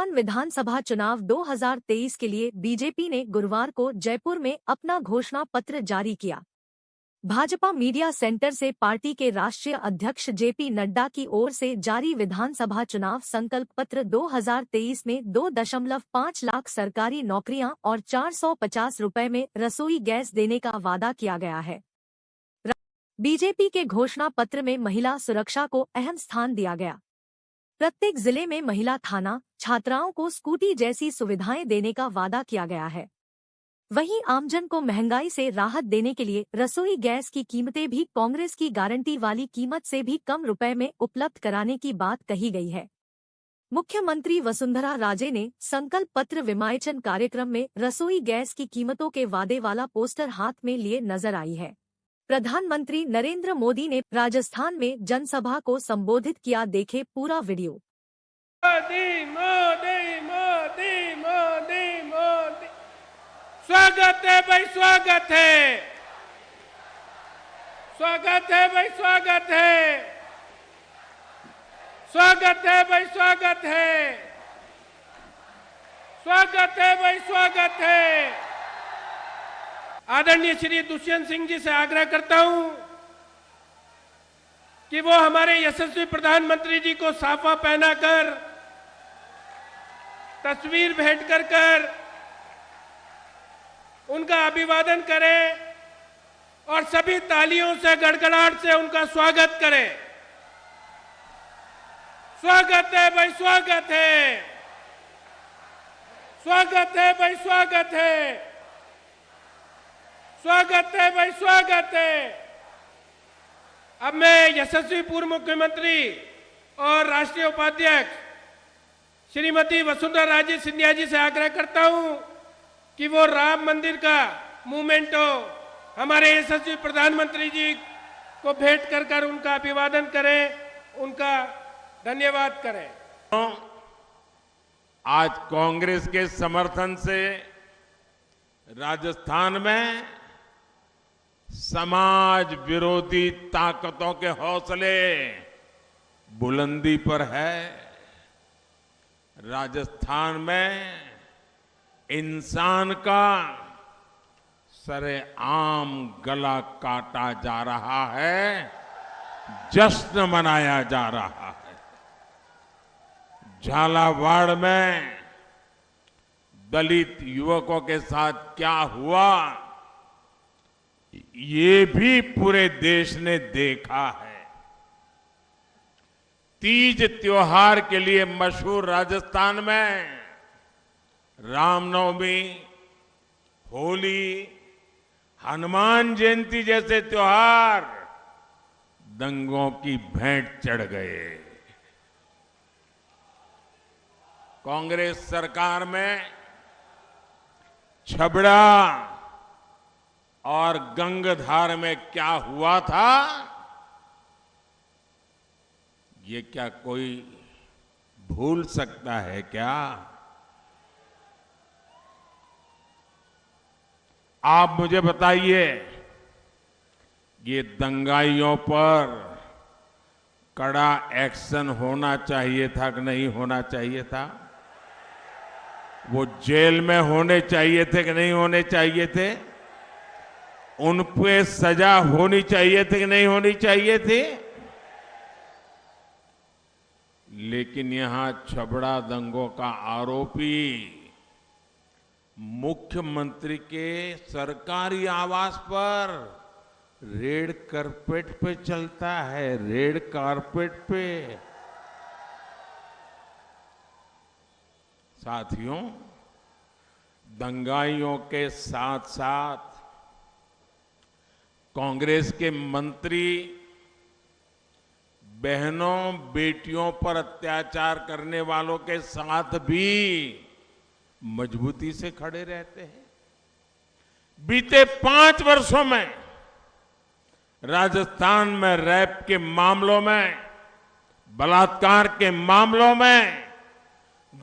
राजस्थान विधानसभा चुनाव 2023 के लिए बीजेपी ने गुरुवार को जयपुर में अपना घोषणा पत्र जारी किया। भाजपा मीडिया सेंटर से पार्टी के राष्ट्रीय अध्यक्ष जेपी नड्डा की ओर से जारी विधानसभा चुनाव संकल्प पत्र 2023 में 2.5 लाख सरकारी नौकरियां और 450 रुपए में रसोई गैस देने का वादा किया गया है। बीजेपी के घोषणा पत्र में महिला सुरक्षा को अहम स्थान दिया गया। प्रत्येक जिले में महिला थाना, छात्राओं को स्कूटी जैसी सुविधाएं देने का वादा किया गया है। वहीं आमजन को महंगाई से राहत देने के लिए रसोई गैस की कीमतें भी कांग्रेस की गारंटी वाली कीमत से भी कम रुपए में उपलब्ध कराने की बात कही गई है। मुख्यमंत्री वसुंधरा राजे ने संकल्प पत्र विमोचन कार्यक्रम में रसोई गैस की कीमतों के वादे वाला पोस्टर हाथ में लिए नजर आई है। प्रधानमंत्री नरेंद्र मोदी ने राजस्थान में जनसभा को संबोधित किया, देखे पूरा वीडियो। मोदी मोदी मोदी मोदी मोदी, स्वागत है भाई, स्वागत है, स्वागत है भाई, स्वागत है, स्वागत है भाई, स्वागत है, स्वागत है भाई, स्वागत है। आदरणीय श्री दुष्यंत सिंह जी से आग्रह करता हूं कि वो हमारे यशस्वी प्रधानमंत्री जी को साफा पहनाकर, तस्वीर भेंट कर उनका अभिवादन करें और सभी तालियों से, गड़गड़ाहट से उनका स्वागत करें। स्वागत है भाई, स्वागत है, स्वागत है भाई, स्वागत है, स्वागत है भाई, स्वागत है। अब मैं यशस्वी पूर्व मुख्यमंत्री और राष्ट्रीय उपाध्यक्ष श्रीमती वसुंधरा राजे सिंधिया जी से आग्रह करता हूं कि वो राम मंदिर का मूवमेंटो हमारे यशस्वी प्रधानमंत्री जी को भेंट कर उनका अभिवादन करें, उनका धन्यवाद करें। आज कांग्रेस के समर्थन से राजस्थान में समाज विरोधी ताकतों के हौसले बुलंदी पर है। राजस्थान में इंसान का सरेआम गला काटा जा रहा है, जश्न मनाया जा रहा है। झालावाड़ में दलित युवकों के साथ क्या हुआ, ये भी पूरे देश ने देखा है। तीज त्योहार के लिए मशहूर राजस्थान में रामनवमी, होली, हनुमान जयंती जैसे त्योहार दंगों की भेंट चढ़ गए। कांग्रेस सरकार में छबड़ा और गंगधार में क्या हुआ था, ये क्या कोई भूल सकता है क्या? आप मुझे बताइए, ये दंगाइयों पर कड़ा एक्शन होना चाहिए था कि नहीं होना चाहिए था? वो जेल में होने चाहिए थे कि नहीं होने चाहिए थे? उन पे सजा होनी चाहिए थी कि नहीं होनी चाहिए थी? लेकिन यहां छबड़ा दंगों का आरोपी मुख्यमंत्री के सरकारी आवास पर रेड कारपेट पे चलता है, रेड कारपेट पे। साथियों, दंगाइयों के साथ साथ कांग्रेस के मंत्री बहनों बेटियों पर अत्याचार करने वालों के साथ भी मजबूती से खड़े रहते हैं। बीते 5 वर्षों में राजस्थान में रेप के मामलों में, बलात्कार के मामलों में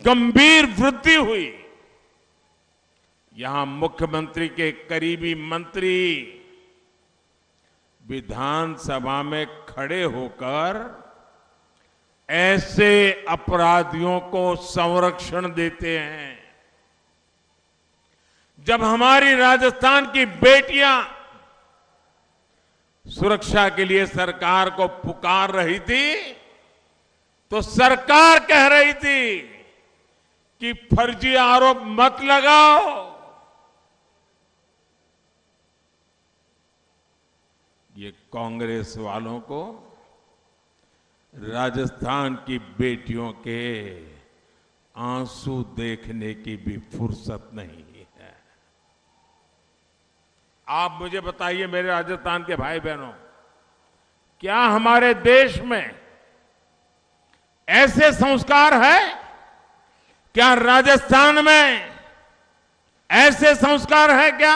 गंभीर वृद्धि हुई। यहां मुख्यमंत्री के करीबी मंत्री विधानसभा में खड़े होकर ऐसे अपराधियों को संरक्षण देते हैं। जब हमारी राजस्थान की बेटियां सुरक्षा के लिए सरकार को पुकार रही थी, तो सरकार कह रही थी कि फर्जी आरोप मत लगाओ। ये कांग्रेस वालों को राजस्थान की बेटियों के आंसू देखने की भी फुर्सत नहीं है। आप मुझे बताइए मेरे राजस्थान के भाई बहनों, क्या हमारे देश में ऐसे संस्कार है? क्या राजस्थान में ऐसे संस्कार है क्या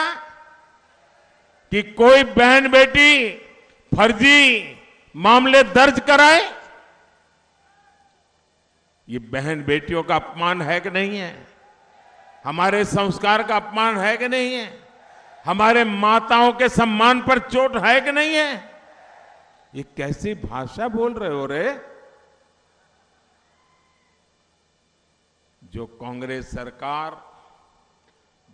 कि कोई बहन बेटी फर्जी मामले दर्ज कराए? ये बहन बेटियों का अपमान है कि नहीं है? हमारे संस्कार का अपमान है कि नहीं है? हमारे माताओं के सम्मान पर चोट है कि नहीं है? ये कैसी भाषा बोल रहे हो रे? जो कांग्रेस सरकार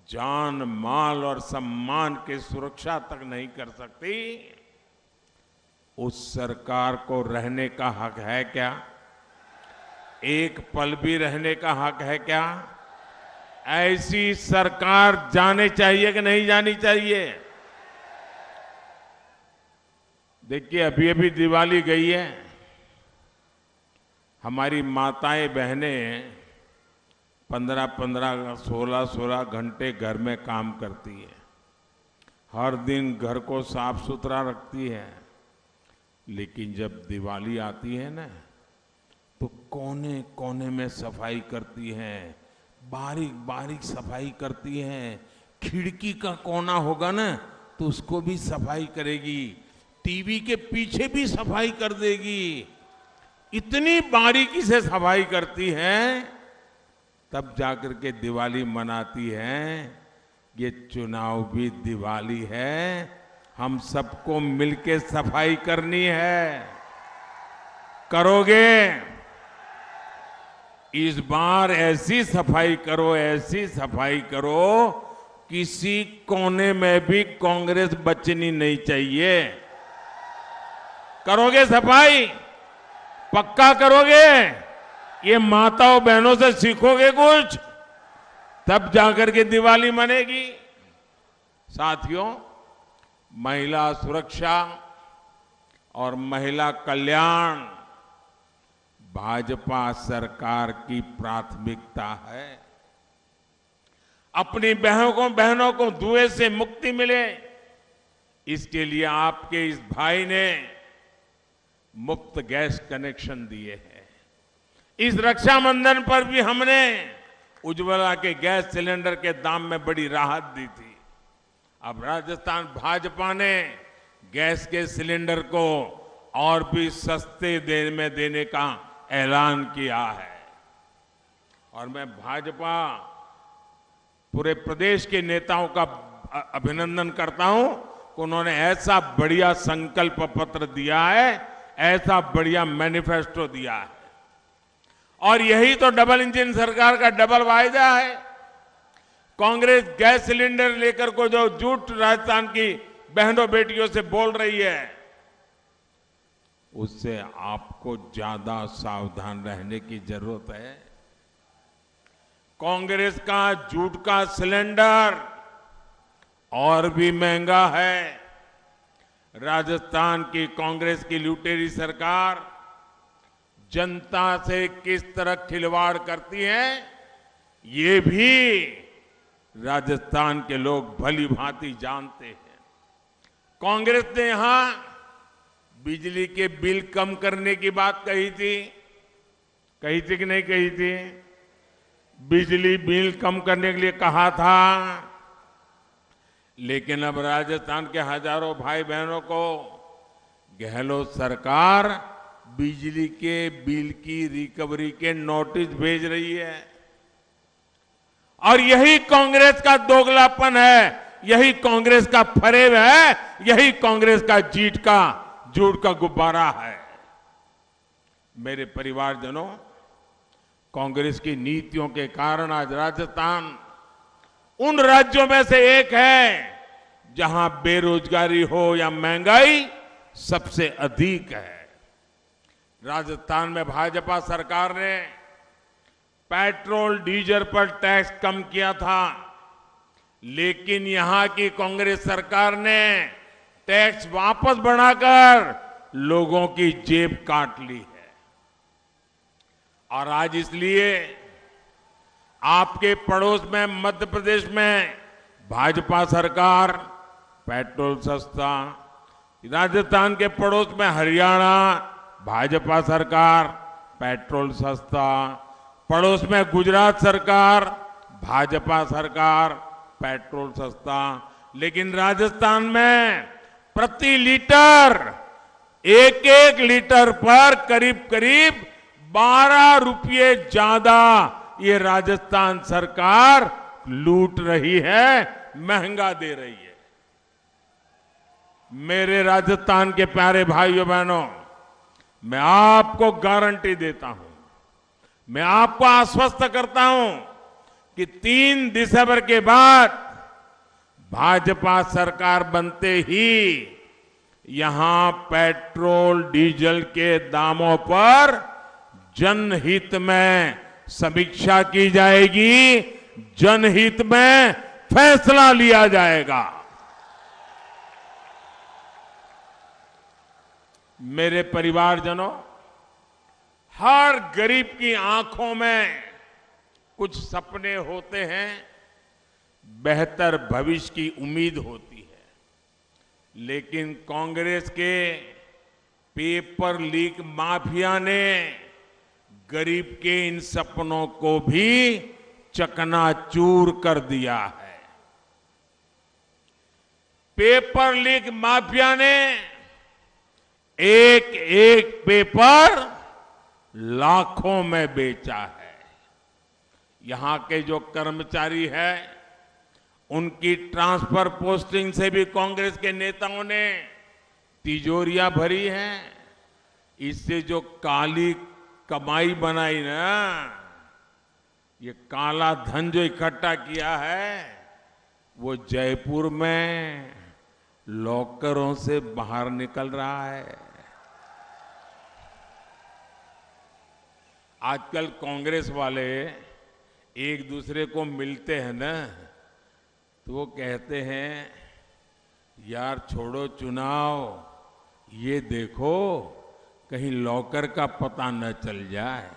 जान माल और सम्मान की सुरक्षा तक नहीं कर सकती, उस सरकार को रहने का हक है क्या? एक पल भी रहने का हक है क्या? ऐसी सरकार जाने चाहिए कि नहीं जानी चाहिए? देखिए, अभी अभी दिवाली गई है। हमारी माताएं बहनें 15-15, 16-16 घंटे घर में काम करती है। हर दिन घर को साफ सुथरा रखती है। लेकिन जब दिवाली आती है ना, तो कोने कोने में सफाई करती हैं, बारीक बारीक सफाई करती हैं। खिड़की का कोना होगा ना, तो उसको भी सफाई करेगी। टीवी के पीछे भी सफाई कर देगी। इतनी बारीकी से सफाई करती हैं, तब जाकर के दिवाली मनाती हैं। ये चुनाव भी दिवाली है, हम सबको मिलके सफाई करनी है। करोगे? इस बार ऐसी सफाई करो, ऐसी सफाई करो, किसी कोने में भी कांग्रेस बचनी नहीं चाहिए। करोगे सफाई? पक्का करोगे? ये माताओं बहनों से सीखोगे कुछ, तब जाकर के दिवाली मनेगी। साथियों, महिला सुरक्षा और महिला कल्याण भाजपा सरकार की प्राथमिकता है। अपनी बहनों को धुएं से मुक्ति मिले, इसके लिए आपके इस भाई ने मुफ्त गैस कनेक्शन दिए हैं। इस रक्षाबंधन पर भी हमने उज्ज्वला के गैस सिलेंडर के दाम में बड़ी राहत दी थी। अब राजस्थान भाजपा ने गैस के सिलेंडर को और भी सस्ते में देने का ऐलान किया है। और मैं भाजपा पूरे प्रदेश के नेताओं का अभिनंदन करता हूं कि उन्होंने ऐसा बढ़िया संकल्प पत्र दिया है, ऐसा बढ़िया मैनिफेस्टो दिया है। और यही तो डबल इंजन सरकार का डबल वायदा है। कांग्रेस गैस सिलेंडर लेकर को जो झूठ राजस्थान की बहनों बेटियों से बोल रही है, उससे आपको ज्यादा सावधान रहने की जरूरत है। कांग्रेस का झूठ का सिलेंडर और भी महंगा है। राजस्थान की कांग्रेस की लुटेरी सरकार जनता से किस तरह खिलवाड़ करती है, ये भी राजस्थान के लोग भली भांति जानते हैं। कांग्रेस ने यहां बिजली के बिल कम करने की बात कही थी कि नहीं कही थी? बिजली बिल कम करने के लिए कहा था। लेकिन अब राजस्थान के हजारों भाई बहनों को गहलोत सरकार बिजली के बिल की रिकवरी के नोटिस भेज रही है। और यही कांग्रेस का दोगलापन है, यही कांग्रेस का फरेब है, यही कांग्रेस का झूठ का गुब्बारा है। मेरे परिवारजनों, कांग्रेस की नीतियों के कारण आज राजस्थान उन राज्यों में से एक है जहां बेरोजगारी हो या महंगाई सबसे अधिक है। राजस्थान में भाजपा सरकार ने पेट्रोल डीजल पर टैक्स कम किया था, लेकिन यहां की कांग्रेस सरकार ने टैक्स वापस बढ़ाकर लोगों की जेब काट ली है। और आज इसलिए आपके पड़ोस में मध्य प्रदेश में भाजपा सरकार पेट्रोल सस्ता, राजस्थान के पड़ोस में हरियाणा भाजपा सरकार पेट्रोल सस्ता, पड़ोस में गुजरात सरकार भाजपा सरकार पेट्रोल सस्ता, लेकिन राजस्थान में प्रति लीटर एक लीटर पर करीब करीब 12 रुपये ज्यादा ये राजस्थान सरकार लूट रही है, महंगा दे रही है। मेरे राजस्थान के प्यारे भाइयों बहनों, मैं आपको गारंटी देता हूं, मैं आपको आश्वस्त करता हूं कि 3 दिसंबर के बाद भाजपा सरकार बनते ही यहां पेट्रोल डीजल के दामों पर जनहित में समीक्षा की जाएगी, जनहित में फैसला लिया जाएगा। मेरे परिवारजनों, हर गरीब की आंखों में कुछ सपने होते हैं, बेहतर भविष्य की उम्मीद होती है, लेकिन कांग्रेस के पेपर लीक माफिया ने गरीब के इन सपनों को भी चकनाचूर कर दिया है। पेपर लीक माफिया ने एक एक पेपर लाखों में बेचा है। यहां के जो कर्मचारी हैं, उनकी ट्रांसफर पोस्टिंग से भी कांग्रेस के नेताओं ने तिजोरियां भरी हैं। इससे जो काली कमाई बनाई ना, ये काला धन जो इकट्ठा किया है, वो जयपुर में लॉकरों से बाहर निकल रहा है। आजकल कांग्रेस वाले एक दूसरे को मिलते हैं ना, तो वो कहते हैं, यार छोड़ो चुनाव, ये देखो कहीं लॉकर का पता न चल जाए।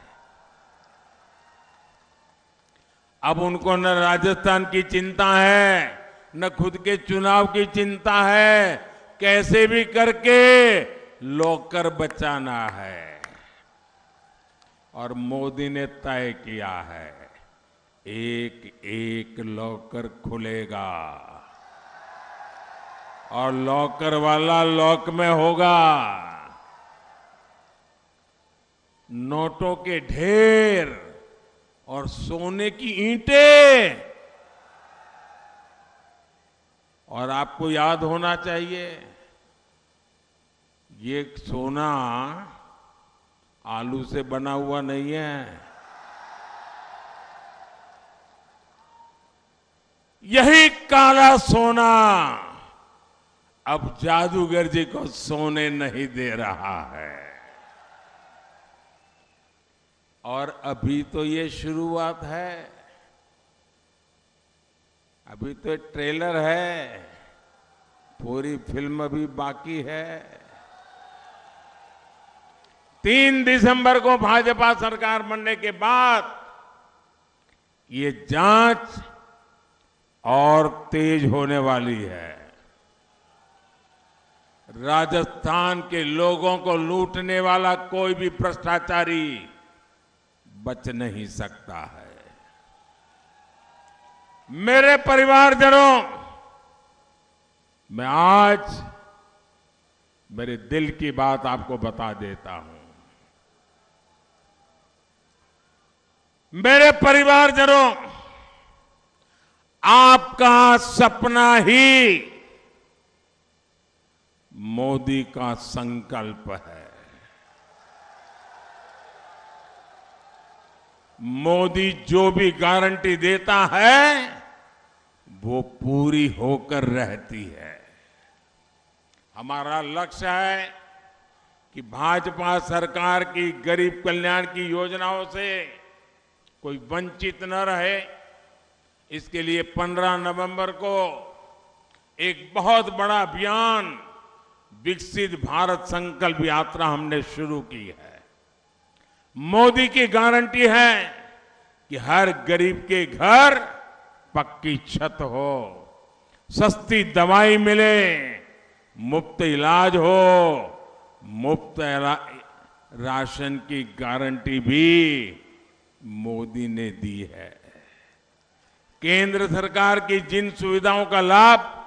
अब उनको न राजस्थान की चिंता है, न खुद के चुनाव की चिंता है, कैसे भी करके लॉकर बचाना है। और मोदी ने तय किया है, एक एक लॉकर खुलेगा और लॉकर वाला लॉक में होगा। नोटों के ढेर और सोने की ईंटें। और आपको याद होना चाहिए, ये सोना आलू से बना हुआ नहीं है। यही काला सोना अब जादूगर जी को सोने नहीं दे रहा है। और अभी तो ये शुरुआत है, अभी तो ट्रेलर है, पूरी फिल्म अभी बाकी है। 3 दिसंबर को भाजपा सरकार बनने के बाद ये जांच और तेज होने वाली है। राजस्थान के लोगों को लूटने वाला कोई भी भ्रष्टाचारी बच नहीं सकता है। मेरे परिवारजनों, मैं आज मेरे दिल की बात आपको बता देता हूं। मेरे परिवारजनों, आपका सपना ही मोदी का संकल्प है। मोदी जो भी गारंटी देता है वो पूरी होकर रहती है। हमारा लक्ष्य है कि भाजपा सरकार की गरीब कल्याण की योजनाओं से कोई वंचित न रहे। इसके लिए 15 नवंबर को एक बहुत बड़ा अभियान विकसित भारत संकल्प यात्रा हमने शुरू की है। मोदी की गारंटी है कि हर गरीब के घर पक्की छत हो, सस्ती दवाई मिले, मुफ्त इलाज हो, मुफ्त राशन की गारंटी भी मोदी ने दी है। केंद्र सरकार की जिन सुविधाओं का लाभ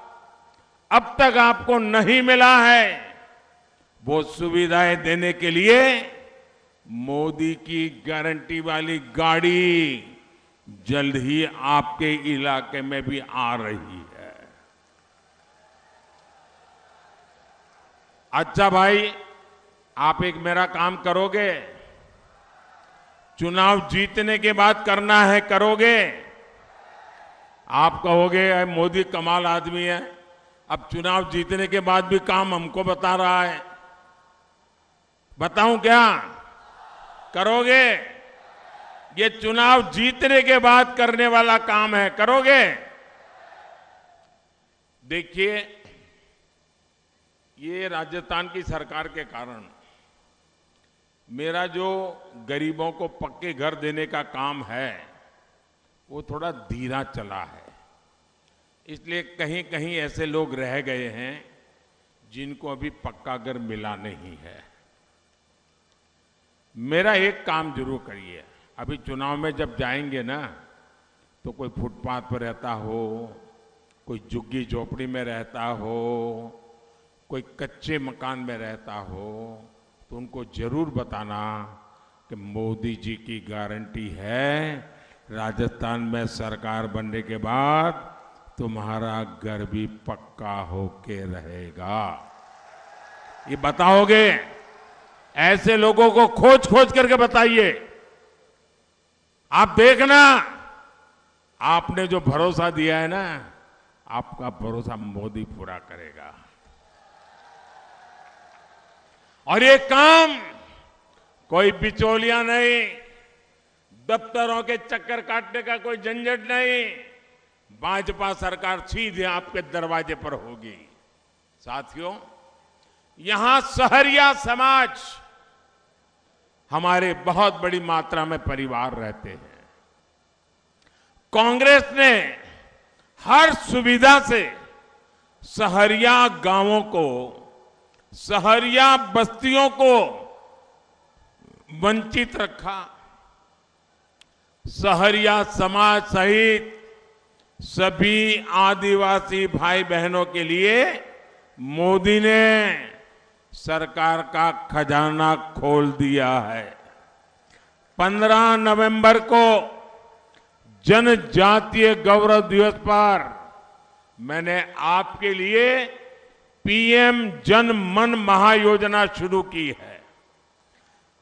अब तक आपको नहीं मिला है, वो सुविधाएं देने के लिए मोदी की गारंटी वाली गाड़ी जल्द ही आपके इलाके में भी आ रही है। अच्छा भाई, आप एक मेरा काम करोगे? चुनाव जीतने के बाद करना है, करोगे? आप कहोगे मोदी कमाल आदमी है, अब चुनाव जीतने के बाद भी काम हमको बता रहा है। बताऊं क्या? करोगे? ये चुनाव जीतने के बाद करने वाला काम है, करोगे? देखिए, ये राजस्थान की सरकार के कारण मेरा जो गरीबों को पक्के घर देने का काम है वो थोड़ा धीरा चला है। इसलिए कहीं कहीं ऐसे लोग रह गए हैं जिनको अभी पक्का घर मिला नहीं है। मेरा एक काम जरूर करिए, अभी चुनाव में जब जाएंगे ना तो कोई फुटपाथ पर रहता हो, कोई झुग्गी झोपड़ी में रहता हो, कोई कच्चे मकान में रहता हो, तो उनको जरूर बताना कि मोदी जी की गारंटी है, राजस्थान में सरकार बनने के बाद तुम्हारा घर भी पक्का होके रहेगा। ये बताओगे? ऐसे लोगों को खोज खोज करके बताइए। आप देखना, आपने जो भरोसा दिया है ना, आपका भरोसा मोदी पूरा करेगा। और ये काम कोई बिचौलिया नहीं, दफ्तरों के चक्कर काटने का कोई झंझट नहीं, भाजपा सरकार सीधे आपके दरवाजे पर होगी। साथियों, यहां सहरिया समाज हमारे बहुत बड़ी मात्रा में परिवार रहते हैं। कांग्रेस ने हर सुविधा से सहरिया गांवों को, सहरिया बस्तियों को वंचित रखा। सहरिया समाज सहित सभी आदिवासी भाई बहनों के लिए मोदी ने सरकार का खजाना खोल दिया है। 15 नवंबर को जनजातीय गौरव दिवस पर मैंने आपके लिए पीएम जन मन महायोजना शुरू की है।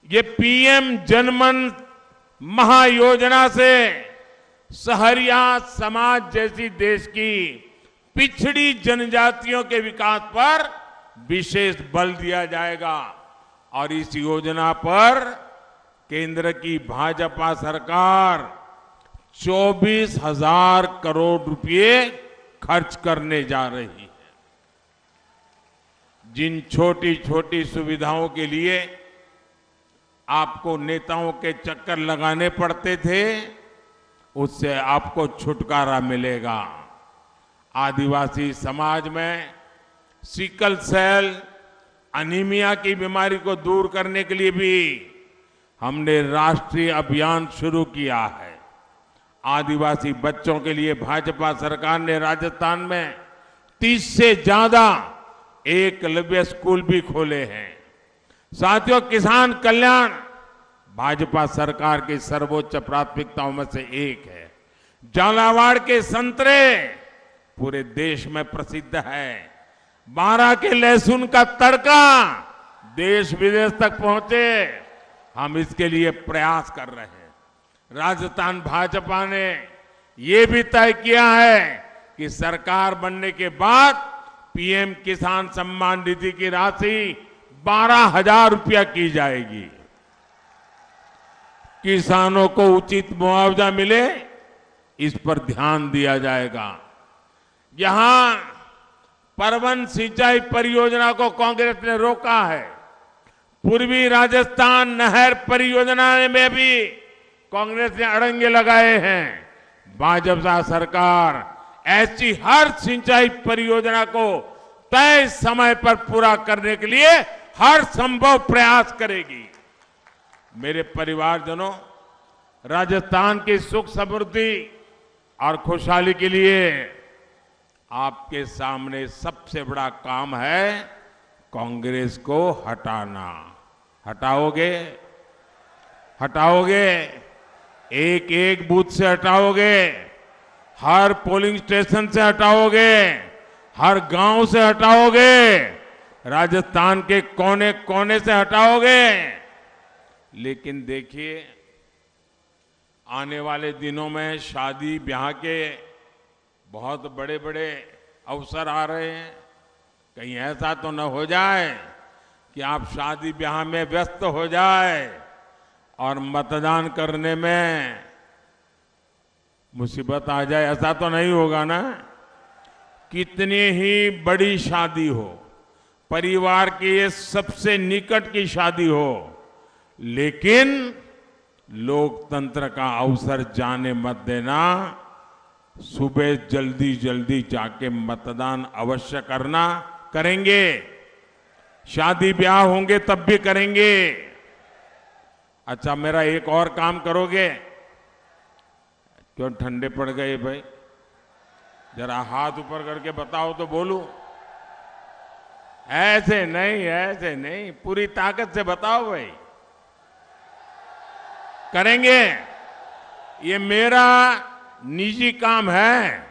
ये पीएम जन मन महायोजना से सहरिया समाज जैसी देश की पिछड़ी जनजातियों के विकास पर विशेष बल दिया जाएगा। और इस योजना पर केंद्र की भाजपा सरकार 24,000 करोड़ रुपए खर्च करने जा रही है। जिन छोटी छोटी सुविधाओं के लिए आपको नेताओं के चक्कर लगाने पड़ते थे, उससे आपको छुटकारा मिलेगा। आदिवासी समाज में सिकल सेल अनीमिया की बीमारी को दूर करने के लिए भी हमने राष्ट्रीय अभियान शुरू किया है। आदिवासी बच्चों के लिए भाजपा सरकार ने राजस्थान में 30 से ज्यादा एकलव्य स्कूल भी खोले हैं। साथियों, किसान कल्याण भाजपा सरकार की सर्वोच्च प्राथमिकताओं में से एक है। झालावाड़ के संतरे पूरे देश में प्रसिद्ध है। बारां के लहसुन का तड़का देश विदेश तक पहुंचे, हम इसके लिए प्रयास कर रहे हैं। राजस्थान भाजपा ने ये भी तय किया है कि सरकार बनने के बाद पीएम किसान सम्मान निधि की राशि 12,000 रुपया की जाएगी। किसानों को उचित मुआवजा मिले, इस पर ध्यान दिया जाएगा। यहां परवन सिंचाई परियोजना को कांग्रेस ने रोका है। पूर्वी राजस्थान नहर परियोजना में भी कांग्रेस ने अड़ंगे लगाए हैं। भाजपा सरकार ऐसी हर सिंचाई परियोजना को तय समय पर पूरा करने के लिए हर संभव प्रयास करेगी। मेरे परिवारजनों, राजस्थान की सुख समृद्धि और खुशहाली के लिए आपके सामने सबसे बड़ा काम है कांग्रेस को हटाना। हटाओगे? हटाओगे? एक एक बूथ से हटाओगे? हर पोलिंग स्टेशन से हटाओगे? हर गांव से हटाओगे? राजस्थान के कोने कोने से हटाओगे? लेकिन देखिए, आने वाले दिनों में शादी ब्याह के बहुत बड़े बड़े अवसर आ रहे हैं। कहीं ऐसा तो न हो जाए कि आप शादी ब्याह में व्यस्त हो जाए और मतदान करने में मुसीबत आ जाए। ऐसा तो नहीं होगा ना? कितनी ही बड़ी शादी हो, परिवार की ये सबसे निकट की शादी हो, लेकिन लोकतंत्र का अवसर जाने मत देना। सुबह जल्दी जल्दी जाके मतदान अवश्य करना। करेंगे? शादी ब्याह होंगे तब भी करेंगे। अच्छा, मेरा एक और काम करोगे? क्यों ठंडे पड़ गए भाई? जरा हाथ ऊपर करके बताओ तो बोलूं। ऐसे नहीं, ऐसे नहीं, पूरी ताकत से बताओ भाई। करेंगे? ये मेरा निजी काम है,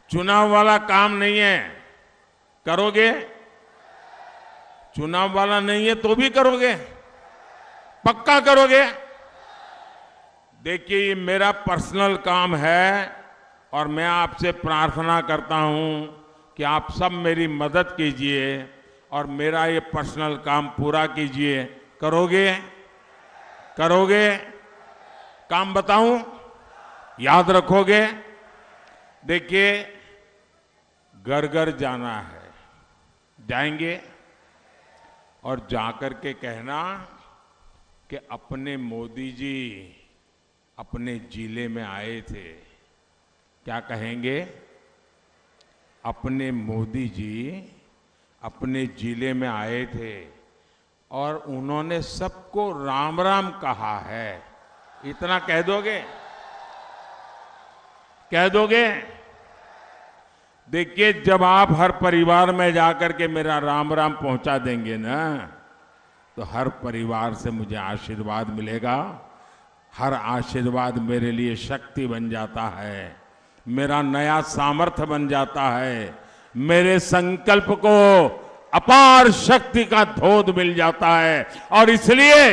चुनाव वाला काम नहीं है। करोगे? चुनाव वाला नहीं है तो भी करोगे? पक्का करोगे? देखिए, ये मेरा पर्सनल काम है और मैं आपसे प्रार्थना करता हूं कि आप सब मेरी मदद कीजिए और मेरा ये पर्सनल काम पूरा कीजिए। करोगे? करोगे? काम बताऊं? याद रखोगे? देखिए, घर घर जाना है, जाएंगे और जाकर के कहना कि अपने मोदी जी अपने जिले में आए थे। क्या कहेंगे? अपने मोदी जी अपने जिले में आए थे और उन्होंने सबको राम राम कहा है। इतना कह दोगे? कह दोगे? देखिए, जब आप हर परिवार में जाकर के मेरा राम राम पहुंचा देंगे ना, तो हर परिवार से मुझे आशीर्वाद मिलेगा। हर आशीर्वाद मेरे लिए शक्ति बन जाता है, मेरा नया सामर्थ्य बन जाता है, मेरे संकल्प को अपार शक्ति का धोध मिल जाता है। और इसलिए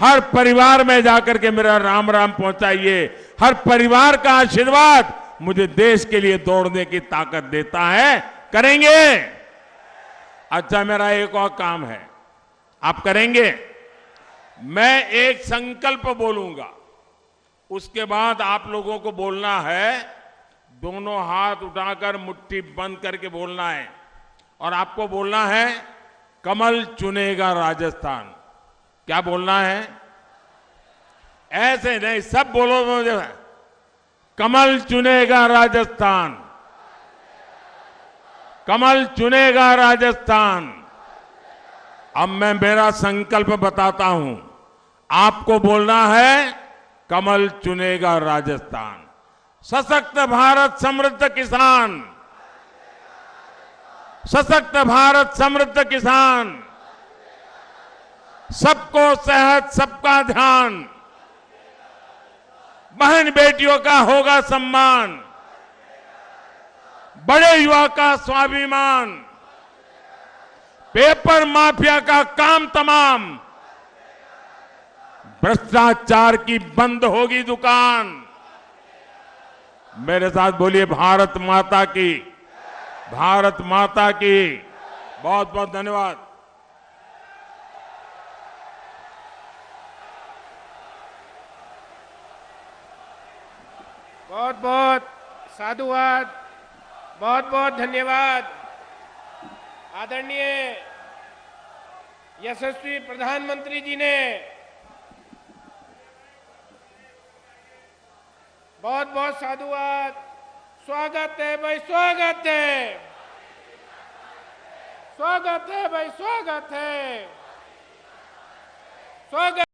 हर परिवार में जाकर के मेरा राम राम पहुंचाइए। हर परिवार का आशीर्वाद मुझे देश के लिए दौड़ने की ताकत देता है। करेंगे? अच्छा, मेरा एक और काम है, आप करेंगे? मैं एक संकल्प बोलूंगा, उसके बाद आप लोगों को बोलना है। दोनों हाथ उठाकर मुट्ठी बंद करके बोलना है और आपको बोलना है, कमल चुनेगा राजस्थान। क्या बोलना है? ऐसे नहीं, सब बोलो मुझे। कमल चुनेगा राजस्थान, कमल चुनेगा राजस्थान। अब मैं मेरा संकल्प बताता हूं, आपको बोलना है, कमल चुनेगा राजस्थान। सशक्त भारत समृद्ध किसान, सशक्त भारत समृद्ध किसान, सबको सेहत सबका ध्यान, बहन बेटियों का होगा सम्मान, बड़े युवा का स्वाभिमान, पेपर माफिया का काम तमाम, भ्रष्टाचार की बंद होगी दुकान। मेरे साथ बोलिए भारत माता की, भारत माता की। बहुत बहुत धन्यवाद। बहुत बहुत साधुवाद, बहुत बहुत धन्यवाद। आदरणीय यशस्वी प्रधानमंत्री जी ने बहुत बहुत साधुवाद। स्वागत है भाई, स्वागत है, स्वागत है भाई, स्वागत है, स्वागत।